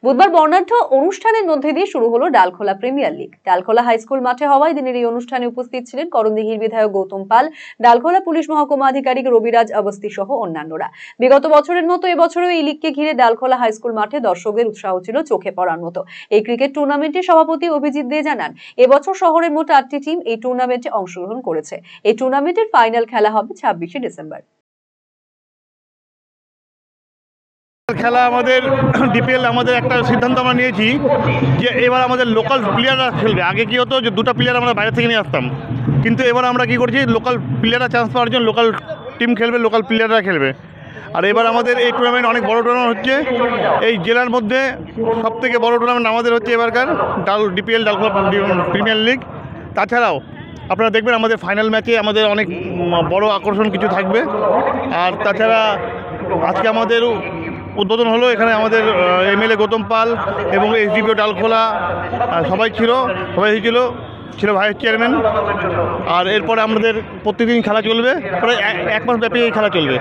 বুধবার বর্ণাঢ্য অনুষ্ঠানের মধ্যে দিয়ে শুরু হলো Dalkhola premier league. Dalkhola high school মাঠে হওয়ায় দিনের এই অনুষ্ঠানে উপস্থিত ছিলেন করণদিঘির বিধায়ক গৌতম পাল, ডালখোলা পুলিশ মহকুমা আধিকারিক রবিরাজ অবস্থি সহ অন্যান্যরা। বিগত বছরের মতো এবছরও এই লিগকে ঘিরে ডালখোলা হাই স্কুল মাঠে দর্শকদের উৎসাহ ছিল চোখে পড়ার মতো। এই ক্রিকেট টুর্নামেন্টের সভাপতি অভিজিৎ দে জানান, এবছর শহরের মোট 8টি টিম এই টুর্নামেন্টে অংশগ্রহণ করেছে। এই টুর্নামেন্টের ফাইনাল খেলা হবে 26শে ডিসেম্বর। খেলা আমাদের ডিপিএল আমাদের একটা সিদ্ধান্ত আমরা নিয়েছি যে এবার আমাদের লোকাল প্লেয়াররা খেলবে। আগে কি হতো যে দুটো প্লেয়ার আমরা বাইরে থেকে নিয়ে আসতাম, কিন্তু এবার আমরা কি করছি, লোকাল প্লেয়াররা চান্স পাওয়ার জন্য লোকাল টিম খেলবে, লোকাল প্লেয়াররা খেলবে। আর এবার আমাদের এই টুর্নামেন্ট অনেক বড় টুর্নামেন্ট হচ্ছে। এই জেলার মধ্যে সবথেকে বড় টুর্নামেন্ট আমাদের হচ্ছে এবারকার ডিপিএল ডালখোলা প্রিমিয়ার লিগ। তাছাড়াও আপনারা দেখবেন আমাদের ফাইনাল ম্যাচে আমাদের অনেক বড় আকর্ষণ কিছু থাকবে। আর তাছাড়া আজকে আমাদের উদ্বোধন হলো, এখানে আমাদের এমএলএ গৌতম পাল এবং এসডিপিও ডালখোলা সবাই ছিল ভাইস চেয়ারম্যান। আর এরপরে আমাদের প্রতিদিন খেলা চলবে, প্রায় 1 মাস ব্যাপী এই খেলা চলবে।